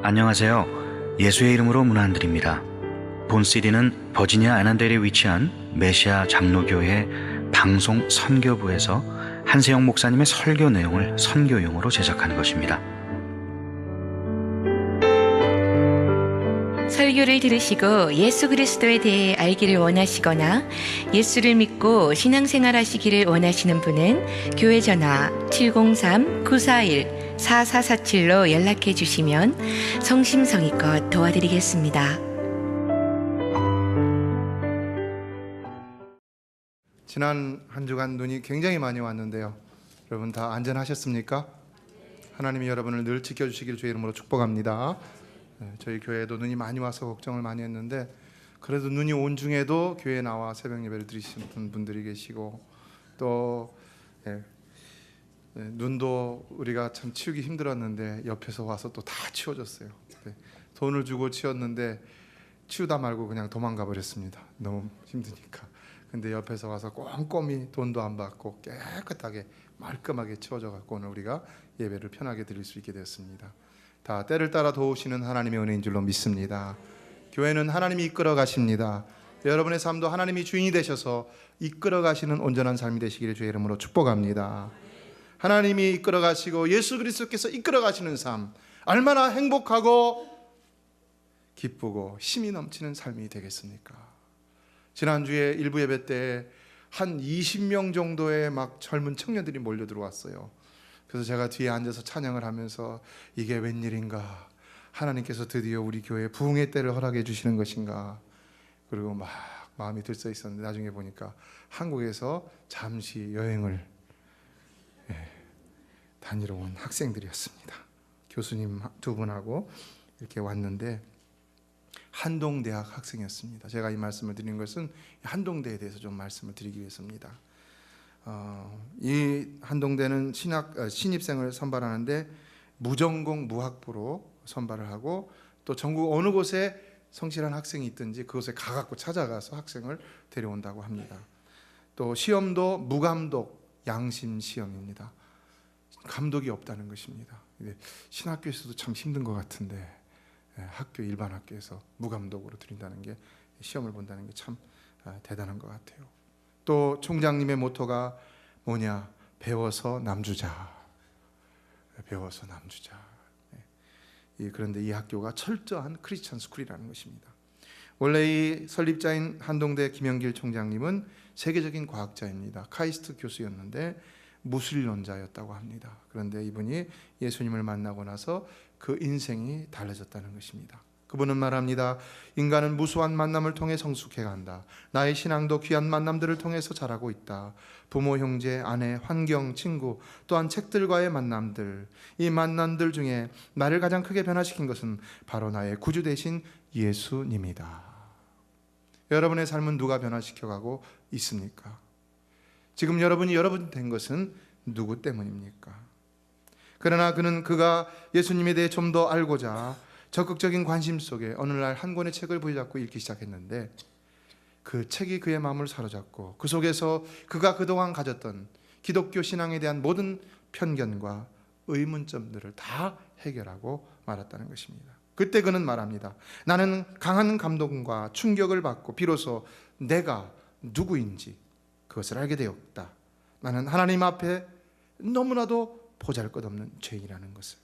안녕하세요. 예수의 이름으로 문안 안 드립니다. 본 CD는 버지니아 애난델에 위치한 메시아 장로교회 방송 선교부에서 한세영 목사님의 설교 내용을 선교용으로 제작한 것입니다. 설교를 들으시고 예수 그리스도에 대해 알기를 원하시거나 예수를 믿고 신앙생활 하시기를 원하시는 분은 교회 전화 703-941-4447로 연락해 주시면 성심성의껏 도와드리겠습니다. 지난 한 주간 눈이 굉장히 많이 왔는데요. 여러분 다 안전하셨습니까? 하나님이 여러분을 늘 지켜주시길 주의 이름으로 축복합니다. 저희 교회에도 눈이 많이 와서 걱정을 많이 했는데 그래도 눈이 온 중에도 교회에 나와 새벽 예배를 드리시는 분들이 계시고 또 눈도 우리가 참 치우기 힘들었는데 옆에서 와서 또 다 치워줬어요. 돈을 주고 치웠는데 치우다 말고 그냥 도망가 버렸습니다. 너무 힘드니까. 근데 옆에서 와서 꼼꼼히 돈도 안 받고 깨끗하게 말끔하게 치워져 갖고 오늘 우리가 예배를 편하게 드릴 수 있게 되었습니다. 다 때를 따라 도우시는 하나님의 은혜인 줄로 믿습니다. 교회는 하나님이 이끌어 가십니다. 여러분의 삶도 하나님이 주인이 되셔서 이끌어 가시는 온전한 삶이 되시기를 주의 이름으로 축복합니다. 하나님이 이끌어 가시고 예수 그리스도께서 이끌어 가시는 삶, 얼마나 행복하고 기쁘고 힘이 넘치는 삶이 되겠습니까? 지난주에 일부 예배 때 한 20명 정도의 막 젊은 청년들이 몰려 들어왔어요. 그래서 제가 뒤에 앉아서 찬양을 하면서 이게 웬일인가, 하나님께서 드디어 우리 교회에 부흥의 때를 허락해 주시는 것인가, 그리고 막 마음이 들썩 있었는데 나중에 보니까 한국에서 잠시 여행을 다니러 온 학생들이었습니다. 교수님 두 분하고 이렇게 왔는데 한동대학 학생이었습니다. 제가 이 말씀을 드리는 것은 한동대에 대해서 좀 말씀을 드리기 위해서입니다. 이 한동대는 신입생을 선발하는데 무전공 무학부로 선발을 하고 또 전국 어느 곳에 성실한 학생이 있든지 그곳에 가갖고 찾아가서 학생을 데려온다고 합니다. 또 시험도 무감독 양심 시험입니다. 감독이 없다는 것입니다. 신학교에서도 참 힘든 것 같은데 학교 일반 학교에서 무감독으로 드린다는 게, 시험을 본다는 게 참 대단한 것 같아요. 또 총장님의 모토가 뭐냐? 배워서 남주자. 배워서 남주자. 그런데 이 학교가 철저한 크리스천 스쿨이라는 것입니다. 원래 이 설립자인 한동대 김영길 총장님은 세계적인 과학자입니다. 카이스트 교수였는데 무술론자였다고 합니다. 그런데 이분이 예수님을 만나고 나서 그 인생이 달라졌다는 것입니다. 그분은 말합니다. 인간은 무수한 만남을 통해 성숙해간다. 나의 신앙도 귀한 만남들을 통해서 자라고 있다. 부모, 형제, 아내, 환경, 친구, 또한 책들과의 만남들, 이 만남들 중에 나를 가장 크게 변화시킨 것은 바로 나의 구주 되신 예수님이다. 여러분의 삶은 누가 변화시켜가고 있습니까? 지금 여러분이 여러분 된 것은 누구 때문입니까? 그러나 그가 예수님에 대해 좀 더 알고자 적극적인 관심 속에 어느 날 한 권의 책을 부여잡고 읽기 시작했는데 그 책이 그의 마음을 사로잡고 그 속에서 그가 그동안 가졌던 기독교 신앙에 대한 모든 편견과 의문점들을 다 해결하고 말았다는 것입니다. 그때 그는 말합니다. 나는 강한 감동과 충격을 받고 비로소 내가 누구인지 그것을 알게 되었다. 나는 하나님 앞에 너무나도 보잘것없는 죄인이라는 것을,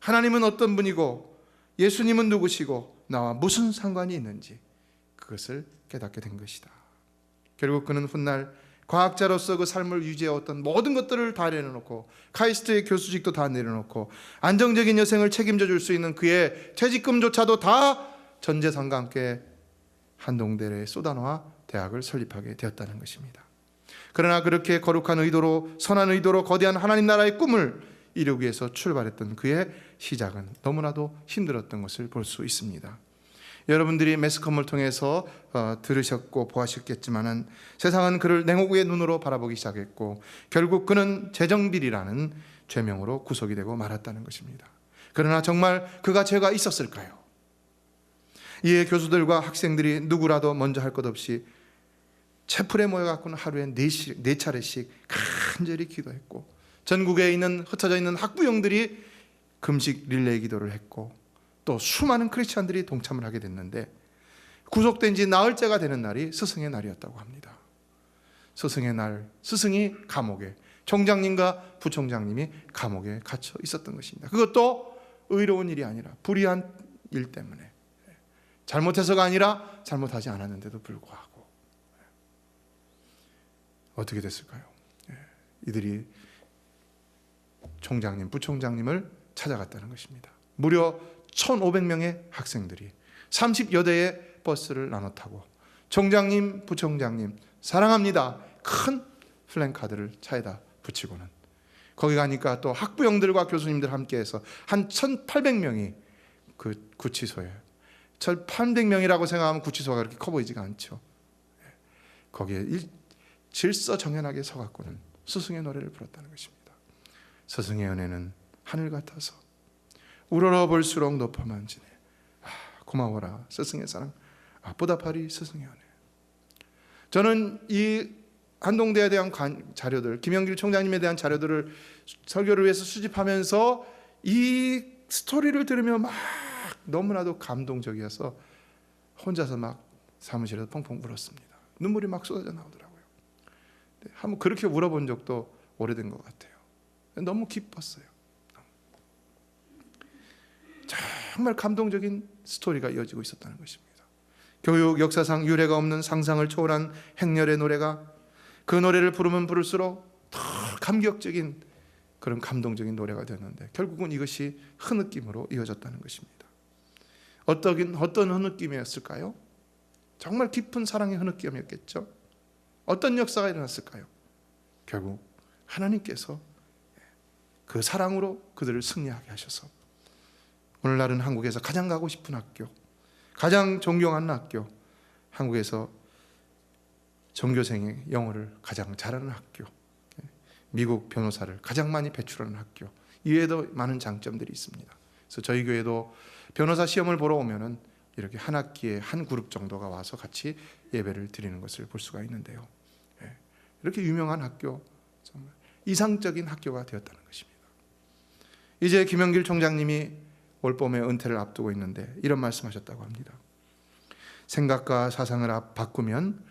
하나님은 어떤 분이고 예수님은 누구시고 나와 무슨 상관이 있는지 그것을 깨닫게 된 것이다. 결국 그는 훗날 과학자로서 그 삶을 유지해왔던 모든 것들을 다 내려놓고 카이스트의 교수직도 다 내려놓고 안정적인 여생을 책임져 줄 수 있는 그의 퇴직금조차도 다 전 재산과 함께 한동대에 쏟아놓아 대학을 설립하게 되었다는 것입니다. 그러나 그렇게 거룩한 의도로, 선한 의도로 거대한 하나님 나라의 꿈을 이루기 위해서 출발했던 그의 시작은 너무나도 힘들었던 것을 볼 수 있습니다. 여러분들이 매스컴을 통해서 들으셨고 보았겠지만 세상은 그를 냉혹의 눈으로 바라보기 시작했고 결국 그는 재정비리라는 죄명으로 구속이 되고 말았다는 것입니다. 그러나 정말 그가 죄가 있었을까요? 이에 교수들과 학생들이 누구라도 먼저 할 것 없이 채플에 모여갖고는 하루에 4차례씩 간절히 기도했고 전국에 있는 흩어져 있는 학부형들이 금식 릴레이 기도를 했고 또 수많은 크리스찬들이 동참을 하게 됐는데 구속된 지 나흘째가 되는 날이 스승의 날이었다고 합니다. 스승의 날, 스승이 감옥에, 총장님과 부총장님이 감옥에 갇혀 있었던 것입니다. 그것도 의로운 일이 아니라 불의한 일 때문에, 잘못해서가 아니라 잘못하지 않았는데도 불구하고 어떻게 됐을까요? 이들이 총장님, 부총장님을 찾아갔다는 것입니다. 무려 1,500명의 학생들이 30여 대의 버스를 나눠 타고 총장님, 부총장님 사랑합니다 큰 플랜카드를 차에다 붙이고는 거기 가니까 또 학부형들과 교수님들 함께해서 한 1,800명이 그 구치소에, 1,800명이라고 생각하면 구치소가 그렇게 커 보이지가 않죠. 거기에 질서정연하게 서갖고는 스승의 노래를 불렀다는 것입니다. 스승의 은혜는 하늘 같아서 우러러 볼수록 높아만지네. 고마워라 스승의 사랑, 보답하리 스승의 은혜. 저는 이 한동대에 대한 자료들, 김영길 총장님에 대한 자료들을 설교를 위해서 수집하면서 이 스토리를 들으며 막 너무나도 감동적이어서 혼자서 막 사무실에서 펑펑 울었습니다. 눈물이 막 쏟아져 나오더라고요. 한번 그렇게 울어본 적도 오래된 것 같아요. 너무 기뻤어요. 정말 감동적인 스토리가 이어지고 있었다는 것입니다. 교육 역사상 유례가 없는 상상을 초월한 행렬의 노래가, 그 노래를 부르면 부를수록 더 감격적인 그런 감동적인 노래가 되었는데 결국은 이것이 흐느낌으로 이어졌다는 것입니다. 어떤 흐느낌이었을까요? 정말 깊은 사랑의 흐느낌이었겠죠. 어떤 역사가 일어났을까요? 결국 하나님께서 그 사랑으로 그들을 승리하게 하셔서 오늘날은 한국에서 가장 가고 싶은 학교, 가장 존경하는 학교, 한국에서 전교생의 영어를 가장 잘하는 학교, 미국 변호사를 가장 많이 배출하는 학교, 이외에도 많은 장점들이 있습니다. 그래서 저희 교회도 변호사 시험을 보러 오면은 이렇게 한 학기에 한 그룹 정도가 와서 같이 예배를 드리는 것을 볼 수가 있는데요. 이렇게 유명한 학교, 정말 이상적인 학교가 되었다는 것입니다. 이제 김영길 총장님이 올 봄에 은퇴를 앞두고 있는데 이런 말씀하셨다고 합니다. 생각과 사상을 바꾸면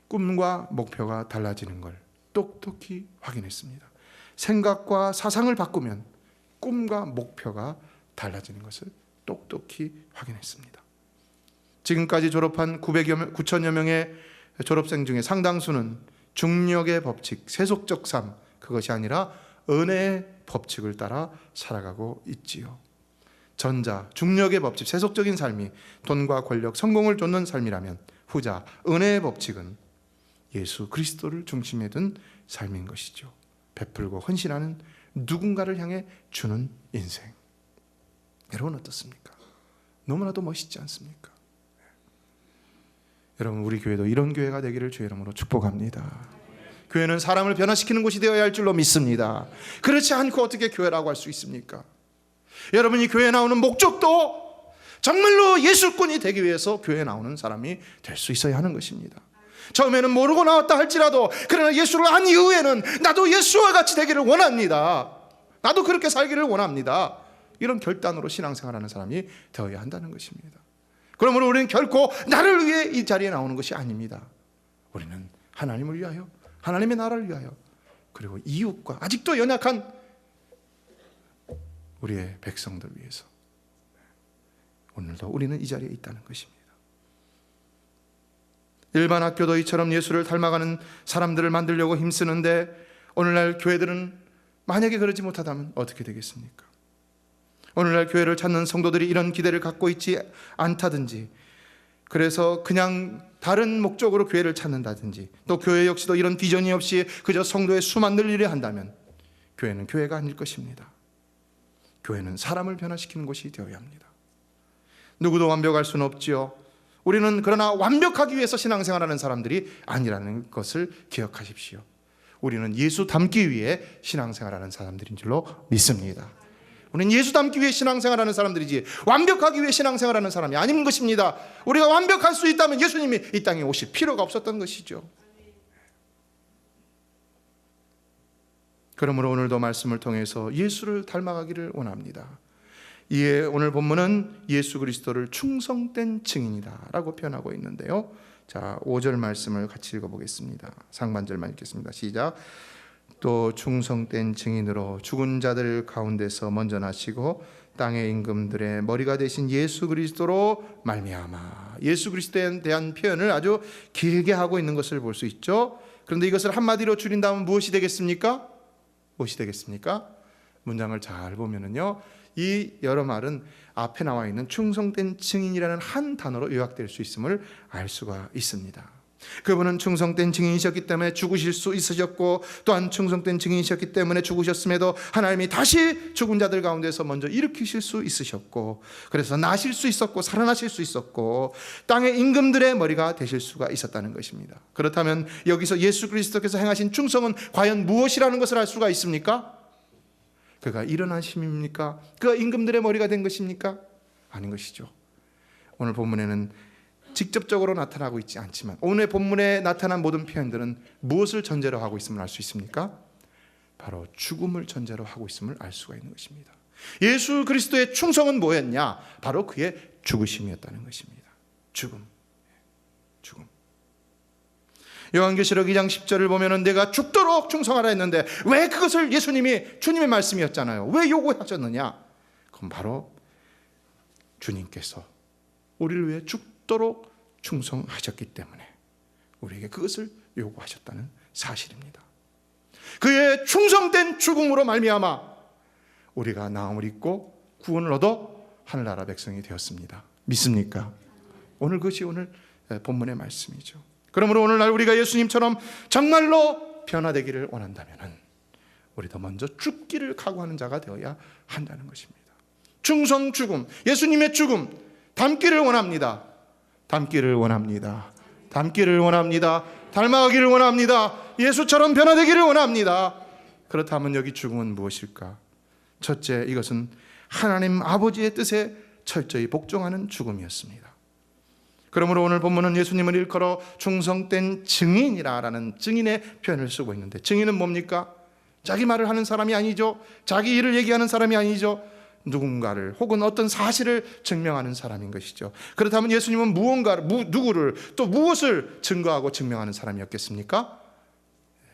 꿈과 목표가 달라지는 걸 똑똑히 확인했습니다. 생각과 사상을 바꾸면 꿈과 목표가 달라지는 것을 똑똑히 확인했습니다. 지금까지 졸업한 9천여 명의 졸업생 중에 상당수는 중력의 법칙, 세속적 삶, 그것이 아니라 은혜의 법칙을 따라 살아가고 있지요. 전자, 중력의 법칙, 세속적인 삶이 돈과 권력, 성공을 쫓는 삶이라면 후자, 은혜의 법칙은 예수 그리스도를 중심에 둔 삶인 것이죠. 베풀고 헌신하는, 누군가를 향해 주는 인생. 여러분 어떻습니까? 너무나도 멋있지 않습니까? 여러분 우리 교회도 이런 교회가 되기를 주의 이름으로 축복합니다. 교회는 사람을 변화시키는 곳이 되어야 할 줄로 믿습니다. 그렇지 않고 어떻게 교회라고 할 수 있습니까? 여러분이 교회에 나오는 목적도 정말로 예술꾼이 되기 위해서 교회에 나오는 사람이 될 수 있어야 하는 것입니다. 처음에는 모르고 나왔다 할지라도 그러나 예수를 안 이후에는 나도 예수와 같이 되기를 원합니다. 나도 그렇게 살기를 원합니다. 이런 결단으로 신앙생활하는 사람이 되어야 한다는 것입니다. 그러므로 우리는 결코 나를 위해 이 자리에 나오는 것이 아닙니다. 우리는 하나님을 위하여, 하나님의 나라를 위하여, 그리고 이웃과 아직도 연약한 우리의 백성들 위해서 오늘도 우리는 이 자리에 있다는 것입니다. 일반 학교도 이처럼 예수를 닮아가는 사람들을 만들려고 힘쓰는데 오늘날 교회들은 만약에 그러지 못하다면 어떻게 되겠습니까? 오늘날 교회를 찾는 성도들이 이런 기대를 갖고 있지 않다든지, 그래서 그냥 다른 목적으로 교회를 찾는다든지, 또 교회 역시도 이런 비전이 없이 그저 성도의 수만 늘리려 한다면 교회는 교회가 아닐 것입니다. 교회는 사람을 변화시키는 곳이 되어야 합니다. 누구도 완벽할 수는 없지요. 우리는 그러나 완벽하기 위해서 신앙생활하는 사람들이 아니라는 것을 기억하십시오. 우리는 예수 닮기 위해 신앙생활하는 사람들인 줄로 믿습니다. 우리는 예수 닮기 위해 신앙생활하는 사람들이지 완벽하기 위해 신앙생활하는 사람이 아닌 것입니다. 우리가 완벽할 수 있다면 예수님이 이 땅에 오실 필요가 없었던 것이죠. 그러므로 오늘도 말씀을 통해서 예수를 닮아가기를 원합니다. 이에 오늘 본문은 예수 그리스도를 충성된 증인이다라고 표현하고 있는데요. 자, 5절 말씀을 같이 읽어보겠습니다. 상반절만 읽겠습니다. 시작. 또 충성된 증인으로 죽은 자들 가운데서 먼저 나시고 땅의 임금들의 머리가 되신 예수 그리스도로 말미암아. 예수 그리스도에 대한 표현을 아주 길게 하고 있는 것을 볼 수 있죠. 그런데 이것을 한마디로 줄인다면 무엇이 되겠습니까? 무엇이 되겠습니까? 문장을 잘 보면은요, 이 여러 말은 앞에 나와 있는 충성된 증인이라는 한 단어로 요약될 수 있음을 알 수가 있습니다. 그분은 충성된 증인이셨기 때문에 죽으실 수 있으셨고, 또한 충성된 증인이셨기 때문에 죽으셨음에도 하나님이 다시 죽은 자들 가운데서 먼저 일으키실 수 있으셨고, 그래서 나실 수 있었고 살아나실 수 있었고 땅의 임금들의 머리가 되실 수가 있었다는 것입니다. 그렇다면 여기서 예수 그리스도께서 행하신 충성은 과연 무엇이라는 것을 알 수가 있습니까? 그가 일어나심입니까? 그가 임금들의 머리가 된 것입니까? 아닌 것이죠. 오늘 본문에는 직접적으로 나타나고 있지 않지만 오늘 본문에 나타난 모든 표현들은 무엇을 전제로 하고 있음을 알 수 있습니까? 바로 죽음을 전제로 하고 있음을 알 수가 있는 것입니다. 예수 그리스도의 충성은 뭐였냐? 바로 그의 죽으심이었다는 것입니다. 죽음. 요한계시록 2장 10절을 보면은 내가 죽도록 충성하라 했는데 왜 그것을 예수님이, 주님의 말씀이었잖아요, 왜 요구하셨느냐? 그건 바로 주님께서 우리를 위해 죽도록 충성하셨기 때문에 우리에게 그것을 요구하셨다는 사실입니다. 그의 충성된 죽음으로 말미암아 우리가 나음을 입고 구원을 얻어 하늘나라 백성이 되었습니다. 믿습니까? 오늘 그것이 오늘 본문의 말씀이죠. 그러므로 오늘날 우리가 예수님처럼 정말로 변화되기를 원한다면 우리도 먼저 죽기를 각오하는 자가 되어야 한다는 것입니다. 충성 죽음, 예수님의 죽음 닮기를 원합니다. 닮기를 원합니다. 닮기를 원합니다. 닮아가기를 원합니다. 예수처럼 변화되기를 원합니다. 그렇다면 여기 죽음은 무엇일까? 첫째, 이것은 하나님 아버지의 뜻에 철저히 복종하는 죽음이었습니다. 그러므로 오늘 본문은 예수님을 일컬어 충성된 증인이라는 증인의 표현을 쓰고 있는데, 증인은 뭡니까? 자기 말을 하는 사람이 아니죠. 자기 일을 얘기하는 사람이 아니죠. 누군가를 혹은 어떤 사실을 증명하는 사람인 것이죠. 그렇다면 예수님은 누구를 또 무엇을 증거하고 증명하는 사람이었겠습니까?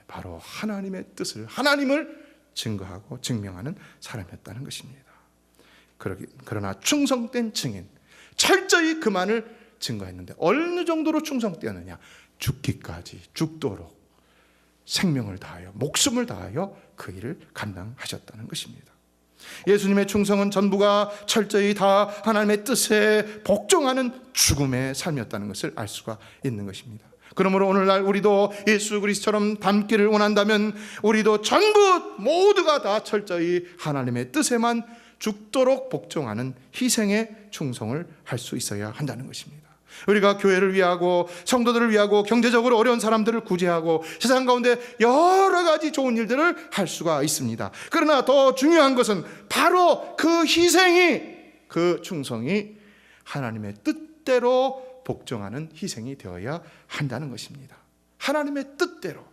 바로 하나님의 뜻을, 하나님을 증거하고 증명하는 사람이었다는 것입니다. 그러나 충성된 증인, 철저히 그만을 증거했는데 어느 정도로 충성되었느냐? 죽기까지, 죽도록 생명을 다하여, 목숨을 다하여 그 일을 감당하셨다는 것입니다. 예수님의 충성은 전부가 철저히 다 하나님의 뜻에 복종하는 죽음의 삶이었다는 것을 알 수가 있는 것입니다. 그러므로 오늘날 우리도 예수 그리스도처럼 닮기를 원한다면 우리도 전부 모두가 다 철저히 하나님의 뜻에만 죽도록 복종하는 희생의 충성을 할 수 있어야 한다는 것입니다. 우리가 교회를 위하고 성도들을 위하고 경제적으로 어려운 사람들을 구제하고 세상 가운데 여러 가지 좋은 일들을 할 수가 있습니다. 그러나 더 중요한 것은 바로 그 희생이, 그 충성이 하나님의 뜻대로 복종하는 희생이 되어야 한다는 것입니다. 하나님의 뜻대로.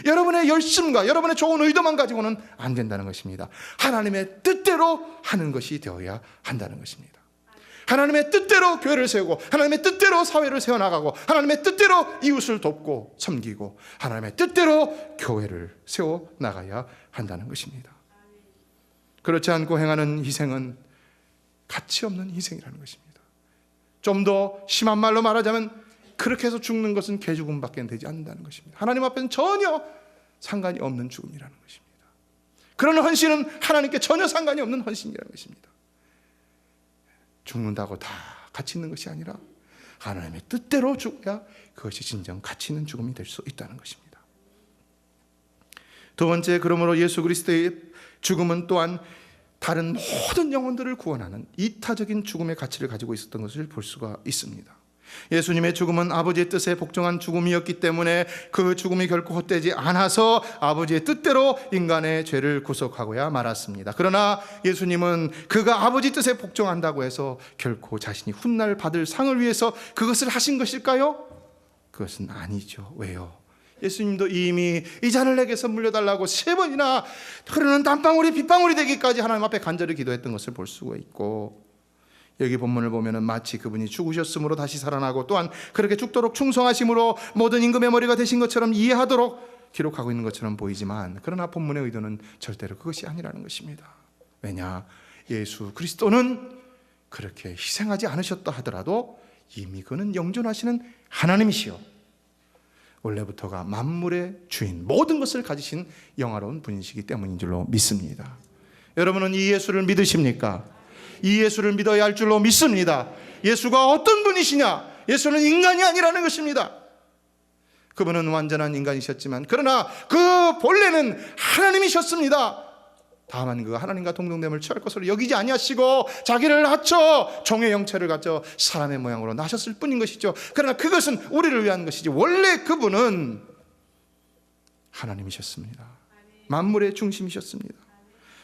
여러분의 열심과 여러분의 좋은 의도만 가지고는 안 된다는 것입니다. 하나님의 뜻대로 하는 것이 되어야 한다는 것입니다. 하나님의 뜻대로 교회를 세우고 하나님의 뜻대로 사회를 세워나가고 하나님의 뜻대로 이웃을 돕고 섬기고 하나님의 뜻대로 교회를 세워나가야 한다는 것입니다. 그렇지 않고 행하는 희생은 가치 없는 희생이라는 것입니다. 좀 더 심한 말로 말하자면 그렇게 해서 죽는 것은 개죽음밖에 되지 않는다는 것입니다. 하나님 앞에는 전혀 상관이 없는 죽음이라는 것입니다. 그런 헌신은 하나님께 전혀 상관이 없는 헌신이라는 것입니다. 죽는다고 다 가치 있는 것이 아니라 하나님의 뜻대로 죽어야 그것이 진정 가치 있는 죽음이 될 수 있다는 것입니다. 두 번째, 그러므로 예수 그리스도의 죽음은 또한 다른 모든 영혼들을 구원하는 이타적인 죽음의 가치를 가지고 있었던 것을 볼 수가 있습니다. 예수님의 죽음은 아버지의 뜻에 복종한 죽음이었기 때문에 그 죽음이 결코 헛되지 않아서 아버지의 뜻대로 인간의 죄를 구속하고야 말았습니다. 그러나 예수님은 그가 아버지 뜻에 복종한다고 해서 결코 자신이 훗날 받을 상을 위해서 그것을 하신 것일까요? 그것은 아니죠. 왜요? 예수님도 이미 이 잔을 내게서 물려달라고 3번이나 흐르는 땀방울이 빗방울이 되기까지 하나님 앞에 간절히 기도했던 것을 볼 수가 있고, 여기 본문을 보면은 마치 그분이 죽으셨으므로 다시 살아나고 또한 그렇게 죽도록 충성하심으로 모든 임금의 머리가 되신 것처럼 이해하도록 기록하고 있는 것처럼 보이지만, 그러나 본문의 의도는 절대로 그것이 아니라는 것입니다. 왜냐? 예수 그리스도는 그렇게 희생하지 않으셨다 하더라도 이미 그는 영존하시는 하나님이시요, 원래부터가 만물의 주인, 모든 것을 가지신 영화로운 분이시기 때문인 줄로 믿습니다. 여러분은 이 예수를 믿으십니까? 이 예수를 믿어야 할 줄로 믿습니다. 예수가 어떤 분이시냐? 예수는 인간이 아니라는 것입니다. 그분은 완전한 인간이셨지만 그러나 그 본래는 하나님이셨습니다. 다만 그 하나님과 동등됨을 취할 것으로 여기지 아니하시고 자기를 낮춰 종의 형체를 갖춰 사람의 모양으로 나셨을 뿐인 것이죠. 그러나 그것은 우리를 위한 것이지 원래 그분은 하나님이셨습니다. 만물의 중심이셨습니다.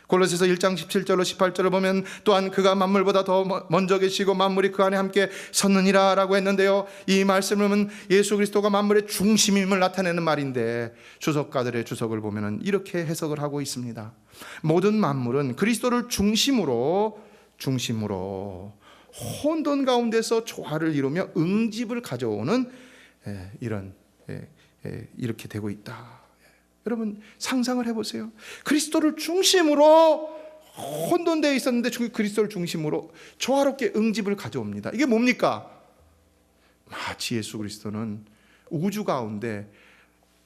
골로새서 1장 17절로 18절을 보면 또한 그가 만물보다 더 먼저 계시고 만물이 그 안에 함께 섰느니라 라고 했는데요, 이 말씀은 예수 그리스도가 만물의 중심임을 나타내는 말인데, 주석가들의 주석을 보면 이렇게 해석을 하고 있습니다. 모든 만물은 그리스도를 중심으로 혼돈 가운데서 조화를 이루며 응집을 가져오는 이렇게 되고 있다. 여러분 상상을 해보세요. 그리스도를 중심으로 혼돈되어 있었는데 그리스도를 중심으로 조화롭게 응집을 가져옵니다. 이게 뭡니까? 마치 예수 그리스도는 우주 가운데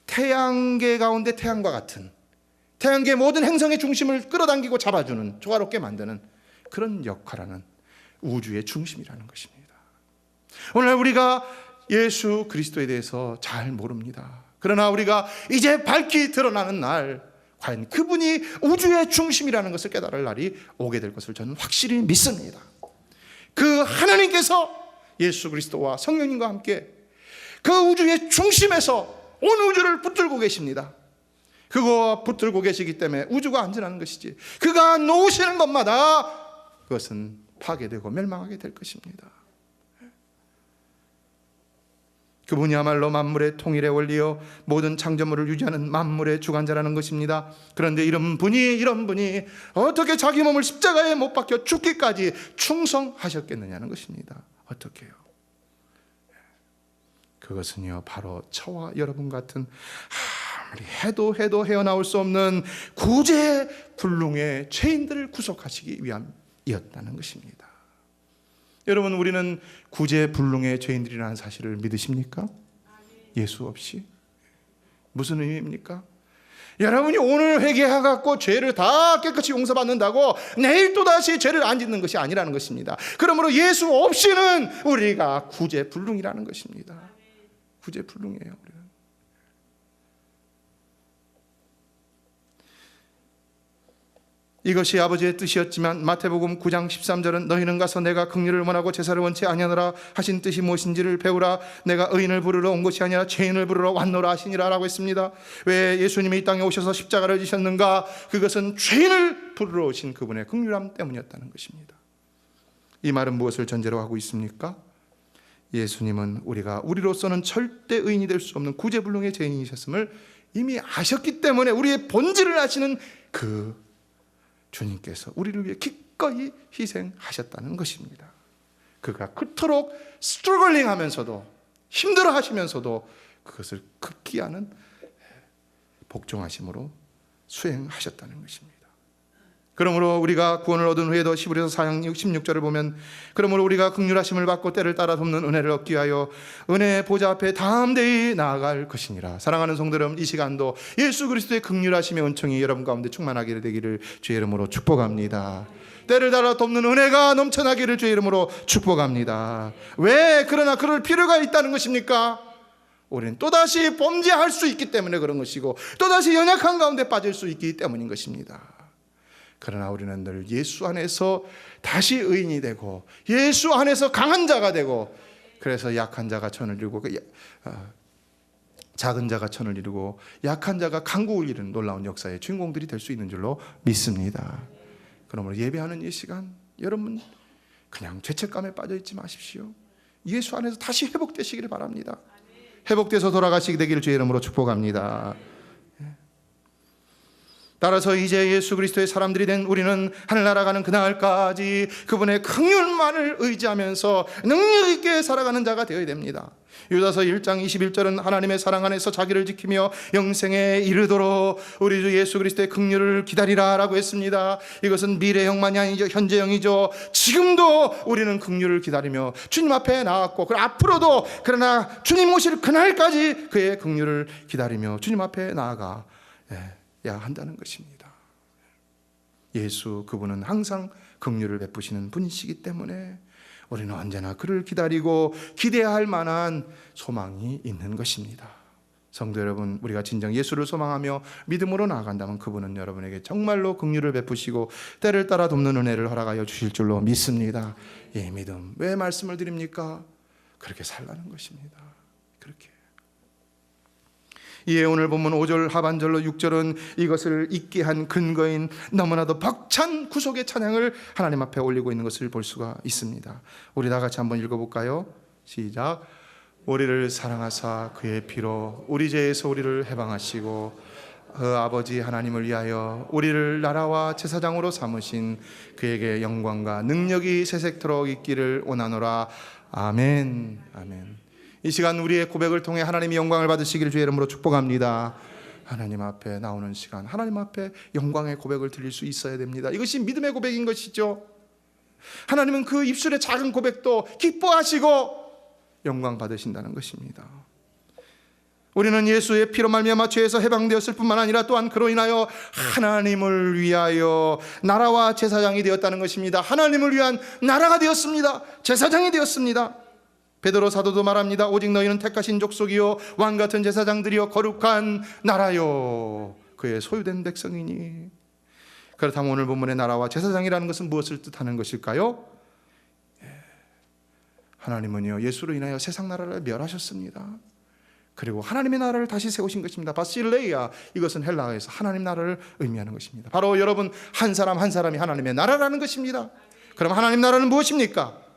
태양계 가운데 태양과 같은, 태양계 모든 행성의 중심을 끌어당기고 잡아주는, 조화롭게 만드는 그런 역할하는 우주의 중심이라는 것입니다. 오늘 우리가 예수 그리스도에 대해서 잘 모릅니다. 그러나 우리가 이제 밝히 드러나는 날, 과연 그분이 우주의 중심이라는 것을 깨달을 날이 오게 될 것을 저는 확실히 믿습니다. 그 하나님께서 예수 그리스도와 성령님과 함께 그 우주의 중심에서 온 우주를 붙들고 계십니다. 그거와 붙들고 계시기 때문에 우주가 안전한 것이지, 그가 놓으시는 것마다 그것은 파괴되고 멸망하게 될 것입니다. 그분이야말로 만물의 통일의 원리요 모든 창조물을 유지하는 만물의 주관자라는 것입니다. 그런데 이런 분이 어떻게 자기 몸을 십자가에 못 박혀 죽기까지 충성하셨겠느냐는 것입니다. 어떻게요? 그것은요 바로 저와 여러분 같은 아무리 해도 헤어나올 수 없는 구제불능의 죄인들을 구속하시기 위함이었다는 것입니다. 여러분, 우리는 구제불능의 죄인들이라는 사실을 믿으십니까? 예수 없이? 무슨 의미입니까? 여러분이 오늘 회개해갖고 죄를 다 깨끗이 용서받는다고 내일 또다시 죄를 안 짓는 것이 아니라는 것입니다. 그러므로 예수 없이는 우리가 구제불능이라는 것입니다. 구제불능이에요. 우리는. 이것이 아버지의 뜻이었지만 마태복음 9장 13절은 너희는 가서 내가 긍휼을 원하고 제사를 원치 아니하노라 하신 뜻이 무엇인지를 배우라. 내가 의인을 부르러 온 것이 아니라 죄인을 부르러 왔노라 하시니라 라고 했습니다. 왜 예수님이 이 땅에 오셔서 십자가를 지셨는가? 그것은 죄인을 부르러 오신 그분의 긍휼함 때문이었다는 것입니다. 이 말은 무엇을 전제로 하고 있습니까? 예수님은 우리로서는 절대 의인이 될 수 없는 구제불능의 죄인이셨음을 이미 아셨기 때문에 우리의 본질을 아시는 그 주님께서 우리를 위해 기꺼이 희생하셨다는 것입니다. 그가 그토록 스트러글링 하면서도 힘들어 하시면서도 그것을 극기하는 복종하심으로 수행하셨다는 것입니다. 그러므로 우리가 구원을 얻은 후에도 히브리서 4장 16절을 보면 그러므로 우리가 긍휼하심을 받고 때를 따라 돕는 은혜를 얻기 위하여 은혜의 보좌 앞에 담대히 나아갈 것이니라. 사랑하는 성도 여러분, 이 시간도 예수 그리스도의 긍휼하심의 은총이 여러분 가운데 충만하게 되기를 주의 이름으로 축복합니다. 때를 따라 돕는 은혜가 넘쳐나기를 주의 이름으로 축복합니다. 왜 그러나 그럴 필요가 있다는 것입니까? 우리는 또다시 범죄할 수 있기 때문에 그런 것이고 또다시 연약한 가운데 빠질 수 있기 때문인 것입니다. 그러나 우리는 늘 예수 안에서 다시 의인이 되고 예수 안에서 강한 자가 되고, 그래서 약한 자가 천을 이루고 작은 자가 천을 이루고 약한 자가 강국을 이루는 놀라운 역사의 주인공들이 될 수 있는 줄로 믿습니다. 그러므로 예배하는 이 시간 여러분 그냥 죄책감에 빠져 있지 마십시오. 예수 안에서 다시 회복되시기를 바랍니다. 회복돼서 돌아가시게 되기를 주의 이름으로 축복합니다. 따라서 이제 예수 그리스도의 사람들이 된 우리는 하늘나라 가는 그날까지 그분의 긍휼만을 의지하면서 능력 있게 살아가는 자가 되어야 됩니다. 유다서 1장 21절은 하나님의 사랑 안에서 자기를 지키며 영생에 이르도록 우리 주 예수 그리스도의 긍휼을 기다리라 라고 했습니다. 이것은 미래형만이 아니죠. 현재형이죠. 지금도 우리는 긍휼을 기다리며 주님 앞에 나왔고, 그리고 앞으로도 그러나 주님 오실 그날까지 그의 긍휼을 기다리며 주님 앞에 나아가 야 한다는 것입니다. 예수 그분은 항상 긍휼을 베푸시는 분이시기 때문에 우리는 언제나 그를 기다리고 기대할 만한 소망이 있는 것입니다. 성도 여러분, 우리가 진정 예수를 소망하며 믿음으로 나아간다면 그분은 여러분에게 정말로 긍휼을 베푸시고 때를 따라 돕는 은혜를 허락하여 주실 줄로 믿습니다. 이 믿음 왜 말씀을 드립니까? 그렇게 살라는 것입니다. 그렇게. 이에 오늘 본문 5절 하반절로 6절은 이것을 잊게 한 근거인 너무나도 벅찬 구속의 찬양을 하나님 앞에 올리고 있는 것을 볼 수가 있습니다. 우리 다 같이 한번 읽어볼까요? 시작. 우리를 사랑하사 그의 피로 우리 죄에서 우리를 해방하시고 그 아버지 하나님을 위하여 우리를 나라와 제사장으로 삼으신 그에게 영광과 능력이 세세토록 있기를 원하노라. 아멘. 아멘. 이 시간 우리의 고백을 통해 하나님이 영광을 받으시기를 주의 이름으로 축복합니다. 하나님 앞에 나오는 시간, 하나님 앞에 영광의 고백을 드릴 수 있어야 됩니다. 이것이 믿음의 고백인 것이죠. 하나님은 그 입술의 작은 고백도 기뻐하시고 영광 받으신다는 것입니다. 우리는 예수의 피로 말미암아 죄에서 해방되었을 뿐만 아니라 또한 그로 인하여 하나님을 위하여 나라와 제사장이 되었다는 것입니다. 하나님을 위한 나라가 되었습니다. 제사장이 되었습니다. 베드로 사도도 말합니다. 오직 너희는 택하신 족속이요 왕같은 제사장들이요 거룩한 나라요 그의 소유된 백성이니. 그렇다면 오늘 본문의 나라와 제사장이라는 것은 무엇을 뜻하는 것일까요? 하나님은요 예수로 인하여 세상 나라를 멸하셨습니다. 그리고 하나님의 나라를 다시 세우신 것입니다. 바실레이아, 이것은 헬라어에서 하나님 나라를 의미하는 것입니다. 바로 여러분 한 사람 한 사람이 하나님의 나라라는 것입니다. 그럼 하나님 나라는 무엇입니까?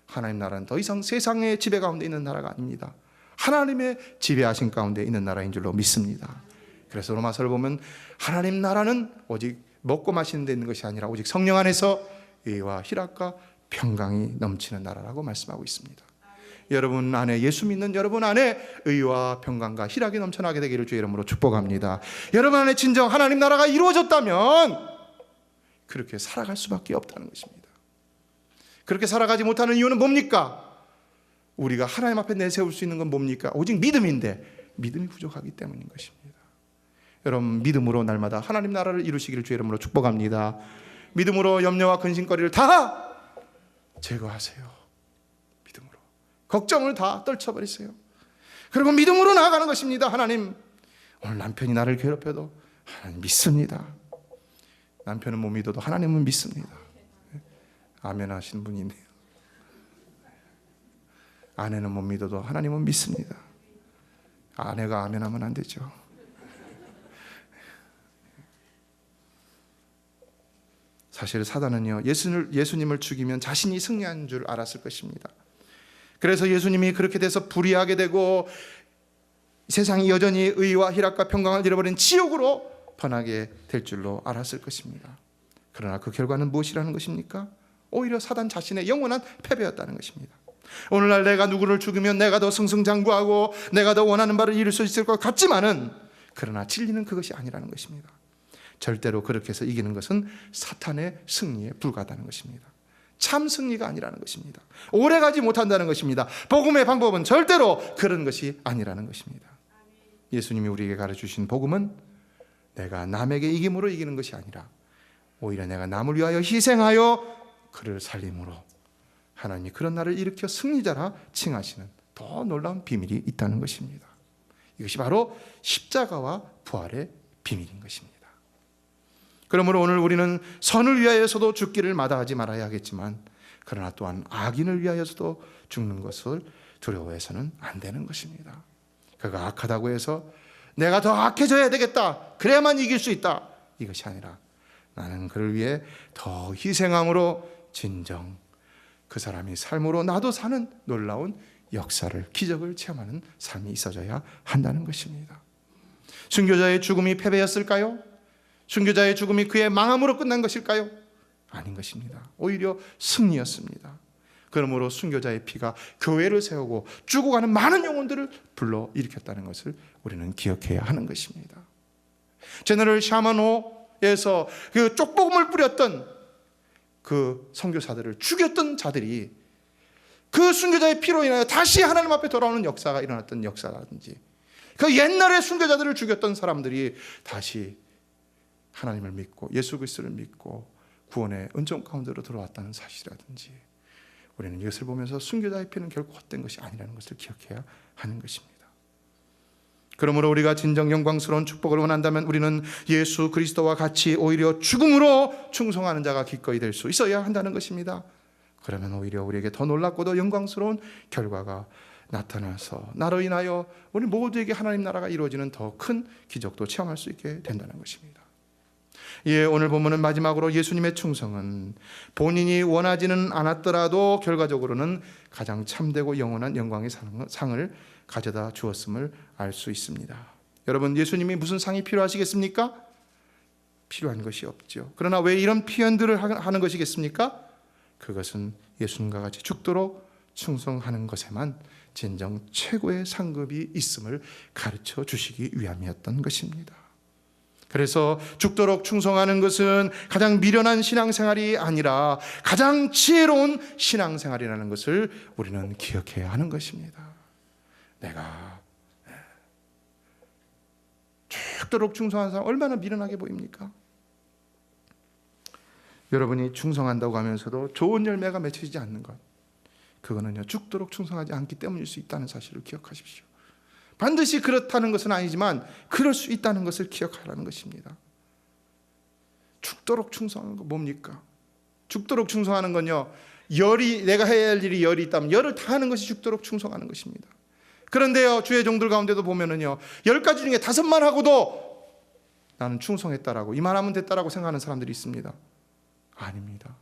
하나님 나라는 더 이상 세상의 지배 가운데 있는 나라가 아닙니다. 하나님의 지배하신 가운데 있는 나라인 줄로 믿습니다. 그래서 로마서를 보면 하나님 나라는 오직 먹고 마시는 데 있는 것이 아니라 오직 성령 안에서 의와 희락과 평강이 넘치는 나라라고 말씀하고 있습니다. 여러분 안에, 예수 믿는 여러분 안에 의와 평강과 희락이 넘쳐나게 되기를 주의 이름으로 축복합니다. 여러분 안에 진정 하나님 나라가 이루어졌다면 그렇게 살아갈 수밖에 없다는 것입니다. 그렇게 살아가지 못하는 이유는 뭡니까? 우리가 하나님 앞에 내세울 수 있는 건 뭡니까? 오직 믿음인데 믿음이 부족하기 때문인 것입니다. 여러분 믿음으로 날마다 하나님 나라를 이루시기를 주의 이름으로 축복합니다. 믿음으로 염려와 근심거리를 다 제거하세요. 믿음으로 걱정을 다 떨쳐버리세요. 그리고 믿음으로 나아가는 것입니다. 하나님, 오늘 남편이 나를 괴롭혀도 하나님 믿습니다. 남편은 못 믿어도 하나님은 믿습니다. 아멘 하시는 분이 있네요. 아내는 못 믿어도 하나님은 믿습니다. 아내가 아멘 하면 안 되죠. 사실 사단은요 예수님을 죽이면 자신이 승리한 줄 알았을 것입니다. 그래서 예수님이 그렇게 돼서 불의하게 되고 세상이 여전히 의와 희락과 평강을 잃어버린 지옥으로 번하게 될 줄로 알았을 것입니다. 그러나 그 결과는 무엇이라는 것입니까? 오히려 사단 자신의 영원한 패배였다는 것입니다. 오늘날 내가 누구를 죽이면 내가 더 승승장구하고 내가 더 원하는 바를 이룰 수 있을 것 같지만은, 그러나 진리는 그것이 아니라는 것입니다. 절대로 그렇게 해서 이기는 것은 사탄의 승리에 불과하다는 것입니다. 참 승리가 아니라는 것입니다. 오래가지 못한다는 것입니다. 복음의 방법은 절대로 그런 것이 아니라는 것입니다. 예수님이 우리에게 가르쳐주신 복음은 내가 남에게 이김으로 이기는 것이 아니라 오히려 내가 남을 위하여 희생하여 그를 살림으로 하나님이 그런 나를 일으켜 승리자라 칭하시는 더 놀라운 비밀이 있다는 것입니다. 이것이 바로 십자가와 부활의 비밀인 것입니다. 그러므로 오늘 우리는 선을 위하여서도 죽기를 마다하지 말아야 하겠지만, 그러나 또한 악인을 위하여서도 죽는 것을 두려워해서는 안 되는 것입니다. 그가 악하다고 해서 내가 더 악해져야 되겠다, 그래야만 이길 수 있다, 이것이 아니라 나는 그를 위해 더 희생함으로 진정 그 사람이 삶으로 나도 사는 놀라운 역사를, 기적을 체험하는 삶이 있어져야 한다는 것입니다. 순교자의 죽음이 패배였을까요? 순교자의 죽음이 그의 망함으로 끝난 것일까요? 아닌 것입니다. 오히려 승리였습니다. 그러므로 순교자의 피가 교회를 세우고 죽어가는 많은 영혼들을 불러일으켰다는 것을 우리는 기억해야 하는 것입니다. 제너럴 샤마노에서 그 쪽복음을 뿌렸던 그 선교사들을 죽였던 자들이 그 순교자의 피로 인하여 다시 하나님 앞에 돌아오는 역사가 일어났던 역사라든지, 그 옛날에 순교자들을 죽였던 사람들이 다시 하나님을 믿고 예수 그리스도를 믿고 구원의 은총 가운데로 들어왔다는 사실이라든지, 우리는 이것을 보면서 순교자의 피는 결코 헛된 것이 아니라는 것을 기억해야 하는 것입니다. 그러므로 우리가 진정 영광스러운 축복을 원한다면 우리는 예수 그리스도와 같이 오히려 죽음으로 충성하는 자가 기꺼이 될 수 있어야 한다는 것입니다. 그러면 오히려 우리에게 더 놀랍고도 영광스러운 결과가 나타나서 나로 인하여 우리 모두에게 하나님 나라가 이루어지는 더 큰 기적도 체험할 수 있게 된다는 것입니다. 예, 오늘 본문은 마지막으로 예수님의 충성은 본인이 원하지는 않았더라도 결과적으로는 가장 참되고 영원한 영광의 상을 가져다 주었음을 알 수 있습니다. 여러분, 예수님이 무슨 상이 필요하시겠습니까? 필요한 것이 없죠. 그러나 왜 이런 표현들을 하는 것이겠습니까? 그것은 예수님과 같이 죽도록 충성하는 것에만 진정 최고의 상급이 있음을 가르쳐 주시기 위함이었던 것입니다. 그래서 죽도록 충성하는 것은 가장 미련한 신앙생활이 아니라 가장 지혜로운 신앙생활이라는 것을 우리는 기억해야 하는 것입니다. 내가 죽도록 충성하는 사람 얼마나 미련하게 보입니까? 여러분이 충성한다고 하면서도 좋은 열매가 맺혀지지 않는 것, 그거는요 죽도록 충성하지 않기 때문일 수 있다는 사실을 기억하십시오. 반드시 그렇다는 것은 아니지만 그럴 수 있다는 것을 기억하라는 것입니다. 죽도록 충성하는 거 뭡니까? 죽도록 충성하는 건요, 내가 해야 할 일이 열이 있다면 열을 다하는 것이 죽도록 충성하는 것입니다. 그런데요, 주의 종들 가운데도 보면은요, 10가지 중에 5만 하고도 나는 충성했다라고, 이만하면 됐다라고 생각하는 사람들이 있습니다. 아닙니다.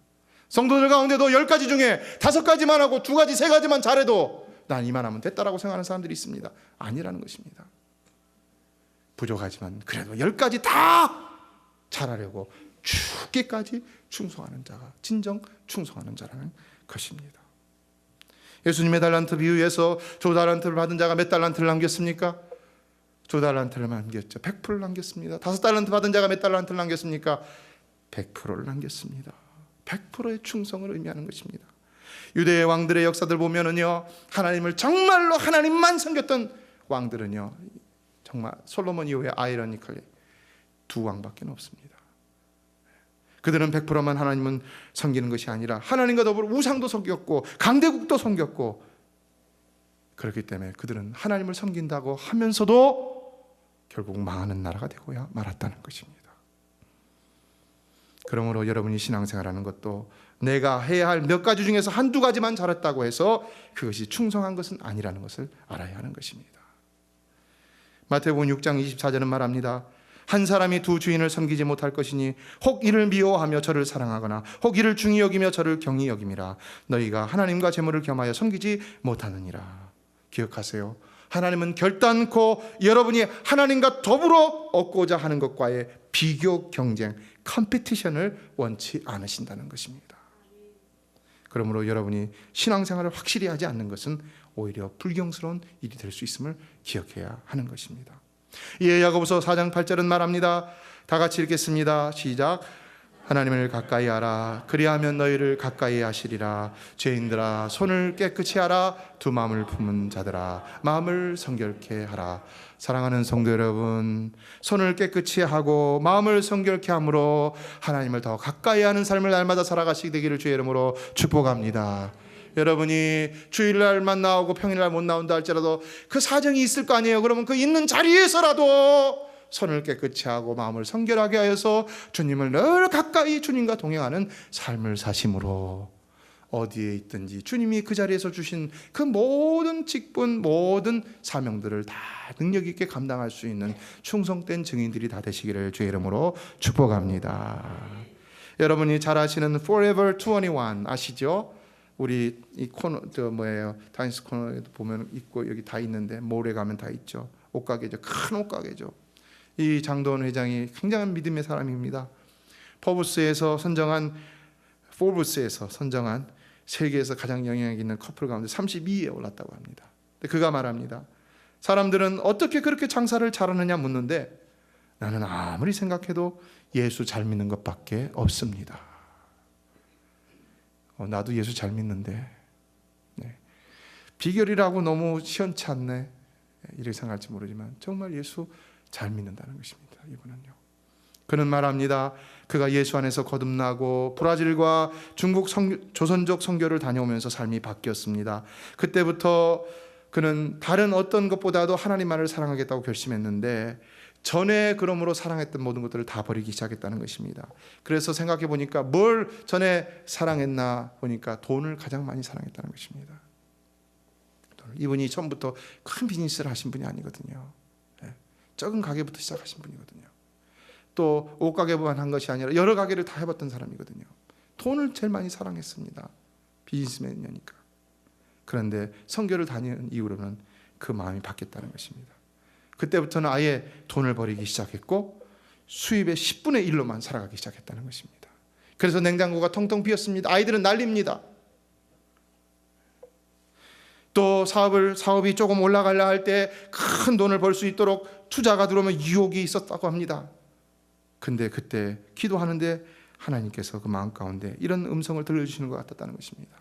성도들 가운데도 10가지 중에 5가지만 하고 2가지, 3가지만 잘해도 난 이만하면 됐다라고 생각하는 사람들이 있습니다. 아니라는 것입니다. 부족하지만 그래도 10가지 다 잘하려고 죽기까지 충성하는 자가 진정 충성하는 자라는 것입니다. 예수님의 달란트 비유에서 조 달란트를 받은 자가 몇 달란트를 남겼습니까? 조 달란트를 남겼죠. 100%를 남겼습니다. 5달란트 받은 자가 몇 달란트를 남겼습니까? 100%를 남겼습니다. 100%의 충성을 의미하는 것입니다. 유대의 왕들의 역사들 보면은요, 하나님을 정말로 하나님만 섬겼던 왕들은요, 정말 솔로몬 이후에 아이러니컬리 2 왕밖에 없습니다. 그들은 100%만 하나님은 섬기는 것이 아니라 하나님과 더불어 우상도 섬겼고 강대국도 섬겼고, 그렇기 때문에 그들은 하나님을 섬긴다고 하면서도 결국 망하는 나라가 되고야 말았다는 것입니다. 그러므로 여러분이 신앙생활하는 것도 내가 해야 할 몇 가지 중에서 1-2가지만 잘했다고 해서 그것이 충성한 것은 아니라는 것을 알아야 하는 것입니다. 마태복음 6장 24절은 말합니다. 한 사람이 2 주인을 섬기지 못할 것이니 혹 이를 미워하며 저를 사랑하거나 혹 이를 중히 여기며 저를 경히 여김이라. 너희가 하나님과 재물을 겸하여 섬기지 못하느니라. 기억하세요. 하나님은 결단코 여러분이 하나님과 더불어 얻고자 하는 것과의 비교, 경쟁, 컴피티션을 원치 않으신다는 것입니다. 그러므로 여러분이 신앙생활을 확실히 하지 않는 것은 오히려 불경스러운 일이 될 수 있음을 기억해야 하는 것입니다. 이에 야고보서 4장 8절은 말합니다. 다 같이 읽겠습니다. 시작. 하나님을 가까이 하라. 그리하면 너희를 가까이 하시리라. 죄인들아, 손을 깨끗이 하라. 두 마음을 품은 자들아, 마음을 성결케 하라. 사랑하는 성도 여러분, 손을 깨끗이 하고 마음을 성결케 함으로 하나님을 더 가까이 하는 삶을 날마다 살아가시게 되기를 주의 이름으로 축복합니다. 여러분이 주일날만 나오고 평일날 못 나온다 할지라도 그 사정이 있을 거 아니에요. 그러면 그 있는 자리에서라도 손을 깨끗이 하고 마음을 성결하게 하여서 주님을 늘 가까이 주님과 동행하는 삶을 사심으로 어디에 있든지 주님이 그 자리에서 주신 그 모든 직분, 모든 사명들을 다 능력 있게 감당할 수 있는 충성된 증인들이 다 되시기를 주의 이름으로 축복합니다. 여러분이 잘 아시는 Forever 21 아시죠? 우리 이 코너 타임스 코너에도 보면 있고 여기 다 있는데 몰에 가면 다 있죠. 옷가게죠. 큰 옷가게죠. 이 장도원 회장이 굉장한 믿음의 사람입니다. 포브스에서 선정한 세계에서 가장 영향력 있는 커플 가운데 32위에 올랐다고 합니다. 근데 그가 말합니다. 사람들은 어떻게 그렇게 장사를 잘하느냐 묻는데 나는 아무리 생각해도 예수 잘 믿는 것밖에 없습니다. 나도 예수 잘 믿는데 비결이라고 너무 시원찮네 이렇게 생각할지 모르지만 정말 예수 잘 믿는다는 것입니다. 이분은요. 그는 말합니다. 그가 예수 안에서 거듭나고 브라질과 중국 조선족 선교를 다녀오면서 삶이 바뀌었습니다. 그때부터 그는 다른 어떤 것보다도 하나님만을 사랑하겠다고 결심했는데 전에 그러므로 사랑했던 모든 것들을 다 버리기 시작했다는 것입니다. 그래서 생각해 보니까 뭘 전에 사랑했나 보니까 돈을 가장 많이 사랑했다는 것입니다. 이분이 처음부터 큰 비즈니스를 하신 분이 아니거든요. 적은 가게부터 시작하신 분이거든요. 또 옷가게만 한 것이 아니라 여러 가게를 다 해봤던 사람이거든요. 돈을 제일 많이 사랑했습니다. 비즈니스맨이니까. 그런데 선교를 다니는 이후로는 그 마음이 바뀌었다는 것입니다. 그때부터는 아예 돈을 버리기 시작했고 수입의 10분의 1로만 살아가기 시작했다는 것입니다. 그래서 냉장고가 텅텅 비었습니다. 아이들은 난립니다. 또 사업이 조금 올라가려 할 때 큰 돈을 벌 수 있도록 투자가 들어오면 유혹이 있었다고 합니다. 근데 그때 기도하는데 하나님께서 그 마음 가운데 이런 음성을 들려주시는 것 같았다는 것입니다.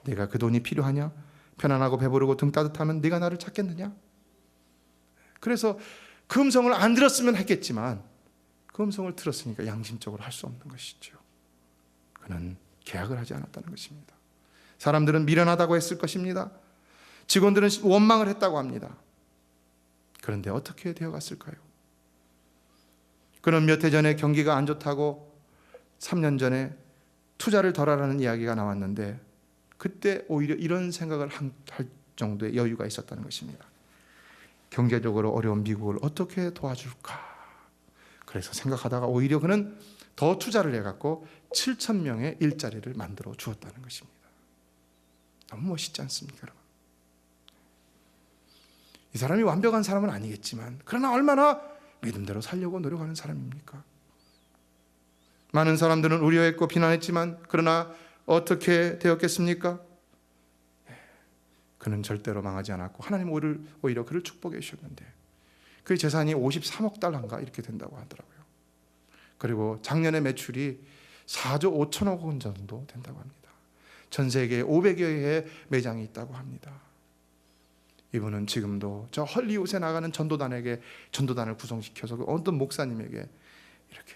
내가 그 돈이 필요하냐? 편안하고 배부르고 등 따뜻하면 네가 나를 찾겠느냐? 그래서 그 음성을 안 들었으면 했겠지만 그 음성을 들었으니까 양심적으로 할 수 없는 것이죠. 그는 계약을 하지 않았다는 것입니다. 사람들은 미련하다고 했을 것입니다. 직원들은 원망을 했다고 합니다. 그런데 어떻게 되어갔을까요? 그는 몇 해 전에 경기가 안 좋다고 3년 전에 투자를 덜 하라는 이야기가 나왔는데 그때 오히려 이런 생각을 할 정도의 여유가 있었다는 것입니다. 경제적으로 어려운 미국을 어떻게 도와줄까? 그래서 생각하다가 오히려 그는 더 투자를 해갖고 7,000명의 일자리를 만들어 주었다는 것입니다. 너무 멋있지 않습니까, 여러분? 이 사람이 완벽한 사람은 아니겠지만 그러나 얼마나 믿음대로 살려고 노력하는 사람입니까? 많은 사람들은 우려했고 비난했지만 그러나 어떻게 되었겠습니까? 그는 절대로 망하지 않았고 하나님 오히려 그를 축복해 주셨는데 그의 재산이 53억 달러인가 이렇게 된다고 하더라고요. 그리고 작년에 매출이 4조 5천억 원 정도 된다고 합니다. 전 세계에 500여 개의 매장이 있다고 합니다. 이분은 지금도 저 헐리우드에 나가는 전도단을 구성시켜서 그 어떤 목사님에게 이렇게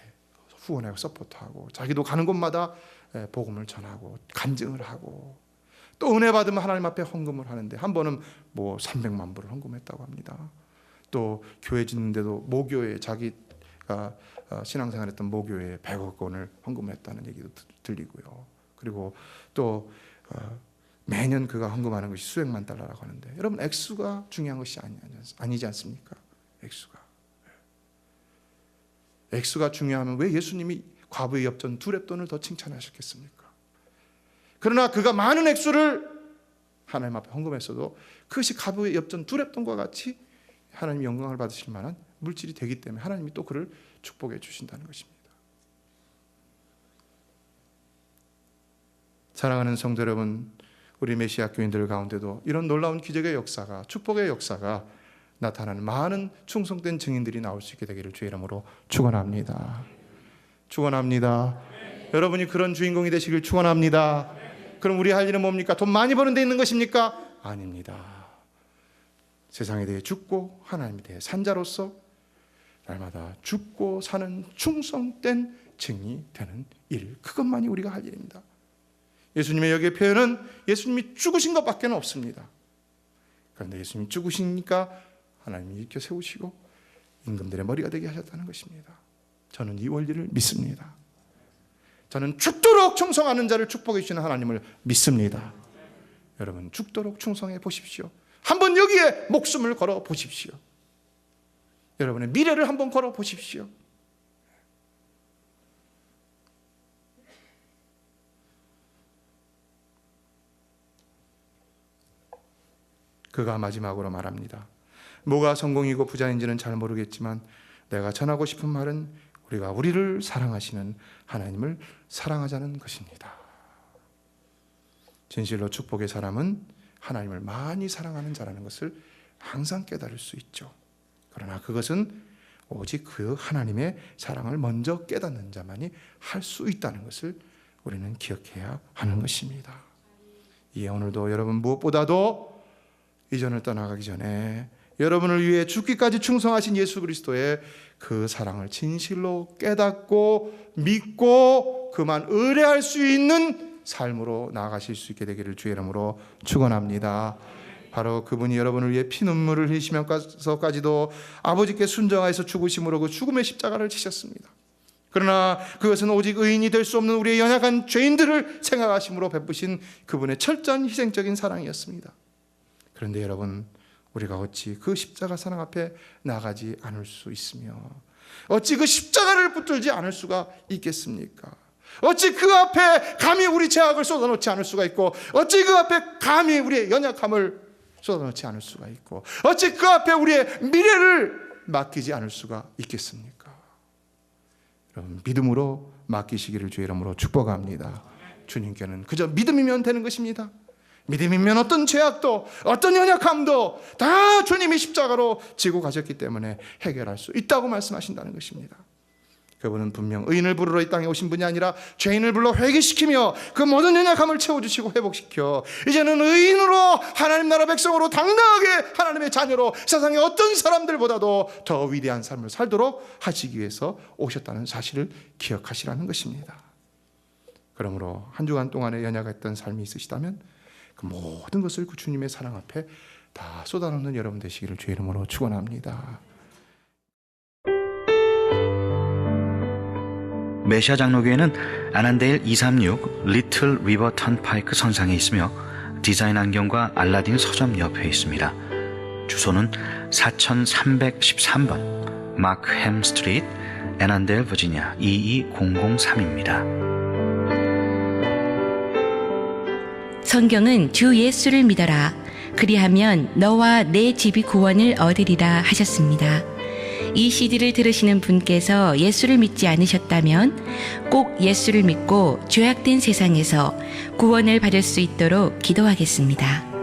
후원하고 서포트하고 자기도 가는 곳마다 복음을 전하고 간증을 하고 또 은혜 받으면 하나님 앞에 헌금을 하는데 한 번은 뭐 300만 불을 헌금했다고 합니다. 또 교회 짓는데도 모교에 자기가 신앙생활했던 모교에 100억 원을 헌금했다는 얘기도 들리고요. 그리고 또 매년 그가 헌금하는 것이 수백만 달러라고 하는데 여러분 액수가 중요한 것이 아니지 않습니까? 액수가 중요하면 왜 예수님이 과부의 엽전 2렙돈을 더 칭찬하셨겠습니까? 그러나 그가 많은 액수를 하나님 앞에 헌금했어도 그것이 과부의 엽전 2렙돈과 같이 하나님 영광을 받으실 만한 물질이 되기 때문에 하나님이 또 그를 축복해 주신다는 것입니다. 사랑하는 성도 여러분, 우리 메시아 교인들 가운데도 이런 놀라운 기적의 역사가 축복의 역사가 나타나는 많은 충성된 증인들이 나올 수 있게 되기를 주의 이름으로 축원합니다. 축원합니다. 여러분이 그런 주인공이 되시길 축원합니다. 그럼 우리 할 일은 뭡니까? 돈 많이 버는 데 있는 것입니까? 아닙니다. 세상에 대해 죽고 하나님에 대해 산 자로서 날마다 죽고 사는 충성된 증인이 되는 일, 그것만이 우리가 할 일입니다. 예수님의 여기의 표현은 예수님이 죽으신 것밖에 없습니다. 그런데 예수님이 죽으시니까 하나님이 일으켜 세우시고 임금들의 머리가 되게 하셨다는 것입니다. 저는 이 원리를 믿습니다. 저는 죽도록 충성하는 자를 축복해 주시는 하나님을 믿습니다. 여러분 죽도록 충성해 보십시오. 한번 여기에 목숨을 걸어 보십시오. 여러분의 미래를 한번 걸어 보십시오. 그가 마지막으로 말합니다. 뭐가 성공이고 부자인지는 잘 모르겠지만 내가 전하고 싶은 말은 우리가 우리를 사랑하시는 하나님을 사랑하자는 것입니다. 진실로 축복의 사람은 하나님을 많이 사랑하는 자라는 것을 항상 깨달을 수 있죠. 그러나 그것은 오직 그 하나님의 사랑을 먼저 깨닫는 자만이 할 수 있다는 것을 우리는 기억해야 하는 것입니다. 예, 오늘도 여러분 무엇보다도 이전을 떠나가기 전에 여러분을 위해 죽기까지 충성하신 예수 그리스도의 그 사랑을 진실로 깨닫고 믿고 그만 의뢰할 수 있는 삶으로 나아가실 수 있게 되기를 주의 이름으로 축원합니다. 바로 그분이 여러분을 위해 피눈물을 흘리시면서까지도 아버지께 순종하여서 죽으심으로 그 죽음의 십자가를 지셨습니다. 그러나 그것은 오직 의인이 될 수 없는 우리의 연약한 죄인들을 생각하심으로 베푸신 그분의 철저한 희생적인 사랑이었습니다. 그런데 여러분, 우리가 어찌 그 십자가 사랑 앞에 나가지 않을 수 있으며 어찌 그 십자가를 붙들지 않을 수가 있겠습니까? 어찌 그 앞에 감히 우리 죄악을 쏟아놓지 않을 수가 있고 어찌 그 앞에 감히 우리의 연약함을 쏟아놓지 않을 수가 있고 어찌 그 앞에 우리의 미래를 맡기지 않을 수가 있겠습니까? 여러분, 믿음으로 맡기시기를 주의 이름으로 축복합니다. 주님께는 그저 믿음이면 되는 것입니다. 믿음이면 어떤 죄악도 어떤 연약함도 다 주님이 십자가로 지고 가셨기 때문에 해결할 수 있다고 말씀하신다는 것입니다. 그분은 분명 의인을 부르러 이 땅에 오신 분이 아니라 죄인을 불러 회개시키며 그 모든 연약함을 채워주시고 회복시켜 이제는 의인으로 하나님 나라 백성으로 당당하게 하나님의 자녀로 세상의 어떤 사람들보다도 더 위대한 삶을 살도록 하시기 위해서 오셨다는 사실을 기억하시라는 것입니다. 그러므로 한 주간 동안에 연약했던 삶이 있으시다면 그 모든 것을 그 주님의 사랑 앞에 다 쏟아놓는 여러분 되시기를 주의 이름으로 축원합니다. 메시아 장로교회는 아난데일 236 리틀 리버 턴파이크 선상에 있으며 디자인 안경과 알라딘 서점 옆에 있습니다. 주소는 4313번 마크햄 스트리트, 애난데일 버지니아 22003입니다. 성경은 주 예수를 믿어라. 그리하면 너와 내 집이 구원을 얻으리라 하셨습니다. 이 CD를 들으시는 분께서 예수를 믿지 않으셨다면 꼭 예수를 믿고 죄악된 세상에서 구원을 받을 수 있도록 기도하겠습니다.